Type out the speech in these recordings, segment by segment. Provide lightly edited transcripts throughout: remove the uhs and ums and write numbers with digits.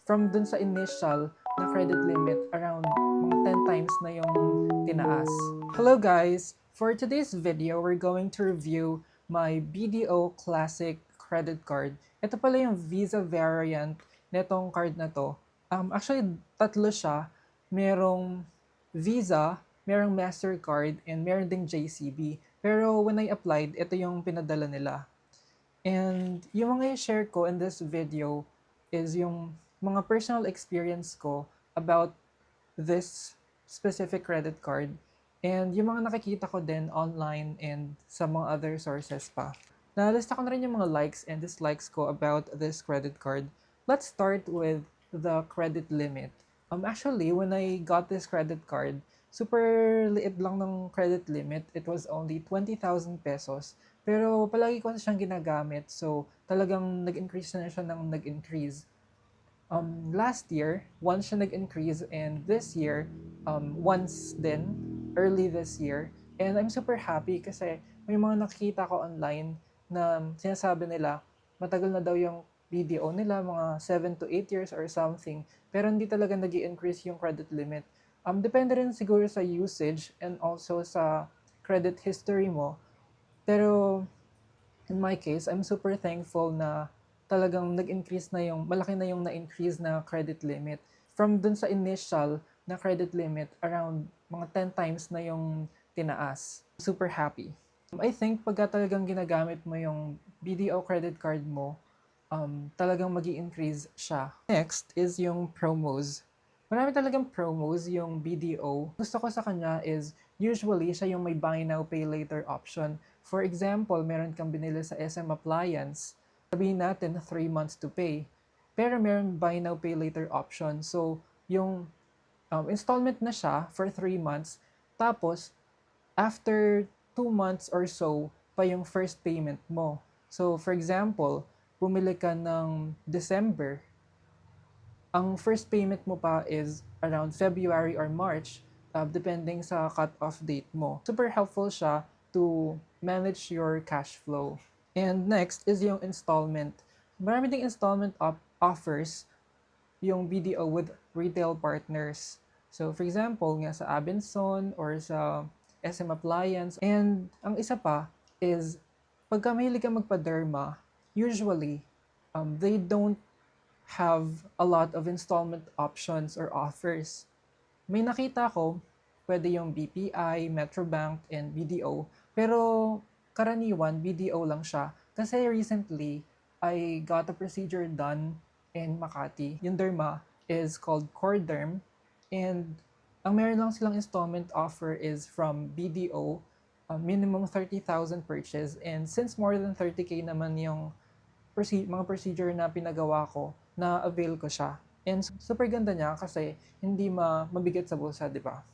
from dun sa initial na credit limit around mga 10 times na yung tinaas. Hello guys! For today's video, we're going to review my BDO Classic credit card. Ito pala yung Visa variant netong card na to. Actually, tatlo siya. Merong Visa, merong MasterCard, and meron ding JCB. Pero when I applied, ito yung pinadala nila. And yung mga i-share ko in this video is yung mga personal experience ko about this specific credit card and yung mga nakikita ko din online and sa mga other sources pa. Nalista ko na rin yung mga likes and dislikes ko about this credit card. Let's start with the credit limit. Actually, when I got this credit card, super liit lang ng credit limit. It was only 20,000 pesos. Pero palagi ko na siyang ginagamit. So, talagang nag-increase na siya ng nag-increase. Last year, once siya nag-increase, and this year, once din, early this year. And I'm super happy kasi may mga nakikita ko online na sinasabi nila, matagal na daw yung BDO nila, mga 7 to 8 years or something, pero hindi talaga nag increase yung credit limit. Depende rin siguro sa usage and also sa credit history mo. Pero in my case, I'm super thankful na talagang nag-increase na yung, malaki na yung na-increase na credit limit. From dun sa initial na credit limit, around mga 10 times na yung tinaas. Super happy. I think pagka talagang ginagamit mo yung BDO credit card mo, talagang mag increase siya. Next is yung promos. Marami talagang promos yung BDO. Gusto ko sa kanya is usually siya yung may buy now pay later option. For example, meron kang binili sa SM Appliance, sabihin natin 3 months to pay. Pero meron buy now pay later option. So, yung installment na siya for 3 months. Tapos, after 2 months or so pa yung first payment mo. So, for example, bumili ka ng December, ang first payment mo pa is around February or March, depending sa cut-off date mo. Super helpful siya to manage your cash flow. And next is yung installment. Marami ding installment offers yung BDO with retail partners. So, for example, nga sa Abenson or sa SM Appliance. And ang isa pa is, pagka mahilig ka magpa-derma, usually, they don't have a lot of installment options or offers. May nakita ko, pwede yung BPI, Metrobank, and BDO. Pero karaniwan, BDO lang siya. Kasi recently, I got a procedure done in Makati. Yung derma is called Corderm. And ang meron lang silang installment offer is from BDO, minimum 30,000 purchase. And since more than 30K naman yung mga procedure na pinagawa ko, na avail ko siya. And super ganda niya kasi hindi mabigat sa bulsa, di ba?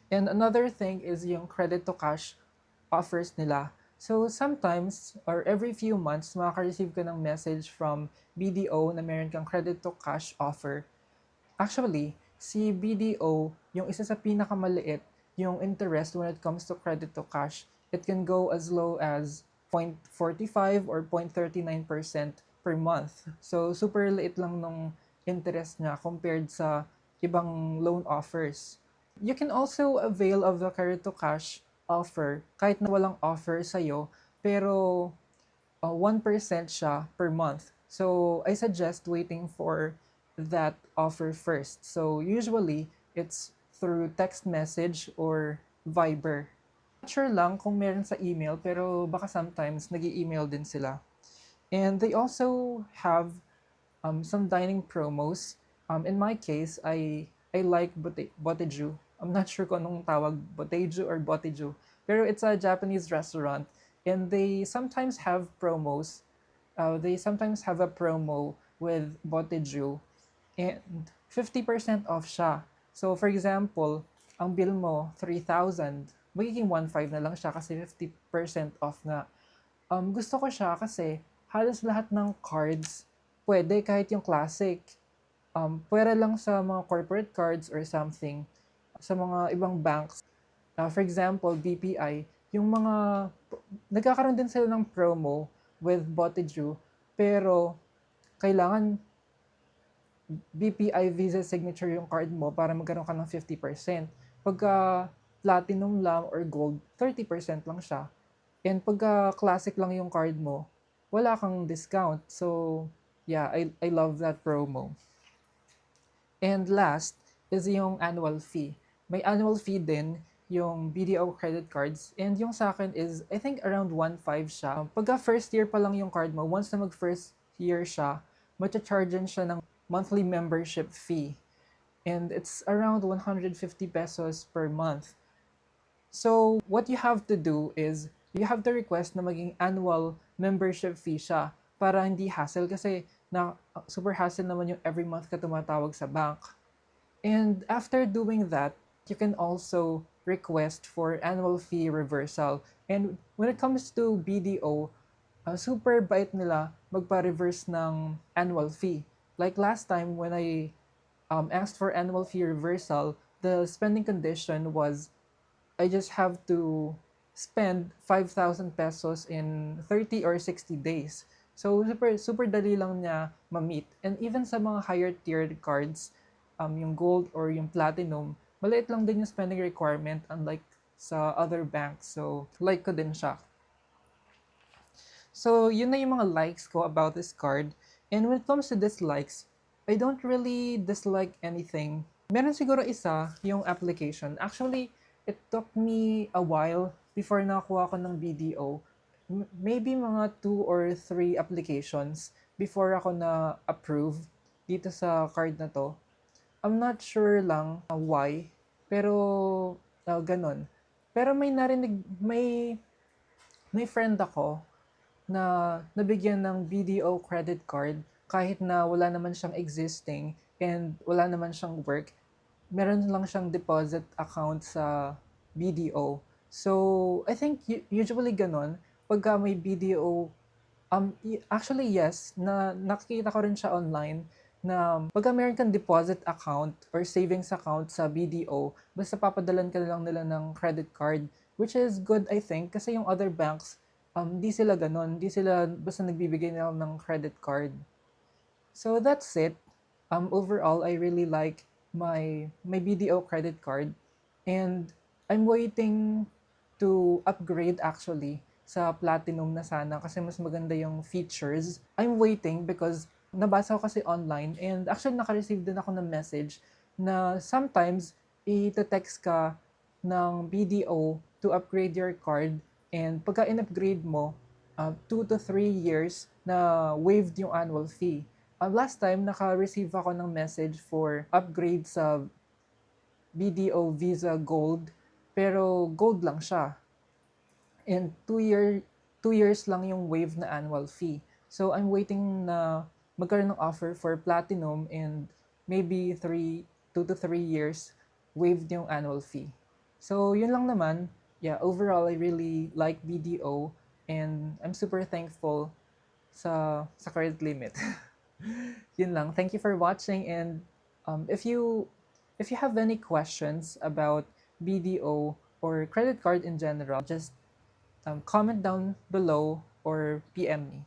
And another thing is yung credit to cash offers nila. So sometimes or every few months makaka-receive ka ng message from BDO na meron kang credit to cash offer. Actually, si BDO, yung isa sa pinakamaliit, yung interest when it comes to credit to cash, it can go as low as 0.45 or 0.39% per month. So, super liit lang nung interest niya compared sa ibang loan offers. You can also avail of the credit to cash offer kahit na walang offer sa'yo, pero 1% siya per month. So, I suggest waiting for that offer first. So, usually, it's through text message or Viber. Not sure lang kung meron sa email, pero baka sometimes nag-i-email din sila. And they also have some dining promos. In my case, I like Boteju. I'm not sure kung anong tawag, Boteju or Boteju. Pero it's a Japanese restaurant. And they sometimes have promos. They sometimes have a promo with Boteju. And 50% off siya. So, for example, ang bill mo, 3,000. Magiging 1,500 na lang siya kasi 50% off nga. Gusto ko siya kasi halos lahat ng cards, pwede kahit yung classic. Pwede lang sa mga corporate cards or something. Sa mga ibang banks, for example, BPI, yung mga, nagkakaroon din sila ng promo with Boteju, pero kailangan BPI Visa signature yung card mo para magkaroon ka ng 50%. Pagka platinum lang or gold, 30% lang siya. And pagka classic lang yung card mo, wala kang discount. So, yeah, I love that promo. And last is yung annual fee. May annual fee din yung BDO credit cards. And yung sa akin is, I think around 1.5 siya. Pagka first year pa lang yung card mo, once na mag first year siya, matcha-chargean siya ng monthly membership fee. And it's around 150 pesos per month. So, what you have to do is, you have to request na maging annual membership fee siya para hindi hassle kasi super hassle naman yung every month ka tumatawag sa bank. And after doing that, you can also request for annual fee reversal. And when it comes to BDO, super bait nila magpa-reverse ng annual fee. Like last time when I asked for annual fee reversal, the spending condition was I just have to spend 5,000 pesos in 30 or 60 days. So, super dali lang niya ma-meet. And even sa mga higher tiered cards, yung gold or yung platinum, maliit lang din yung spending requirement unlike sa other banks. So, like ko din siya. So, yun na yung mga likes ko about this card. And when it comes to dislikes, I don't really dislike anything. Meron siguro isa, yung application. Actually, it took me a while before nakakuha ko ng BDO. Maybe mga 2 or 3 applications before ako na-approve dito sa card na to. I'm not sure lang why, pero ganun. Pero may friend ako na nabigyan ng BDO credit card kahit na wala naman siyang existing and wala naman siyang work, meron lang siyang deposit account sa BDO. So, I think usually ganun, pagka may BDO, actually yes, nakikita ko rin siya online, na pagka meron kang deposit account or savings account sa BDO, basta papadalan ka lang nila ng credit card, which is good I think, kasi yung other banks, di sila ganun, di sila basta nagbibigay nila ng credit card. So that's it. Overall, I really like my BDO credit card, and I'm waiting to upgrade actually sa platinum na sana kasi mas maganda yung features. I'm waiting because nabasa ko kasi online and actually naka-receive din ako ng message na sometimes i-text ka ng BDO to upgrade your card, and pagka in-upgrade mo, 2 to 3 years na waived yung annual fee. Last time, naka-receive ako ng message for upgrade sa BDO Visa Gold, pero gold lang siya. And 2 years lang yung waive na annual fee. So I'm waiting na magkaroon ng offer for platinum and maybe 2 to 3 years waived yung annual fee. So yun lang naman. Yeah, overall I really like BDO and I'm super thankful sa credit limit. Yun lang. Thank you for watching, and if you have any questions about BDO or credit card in general, just comment down below or PM me.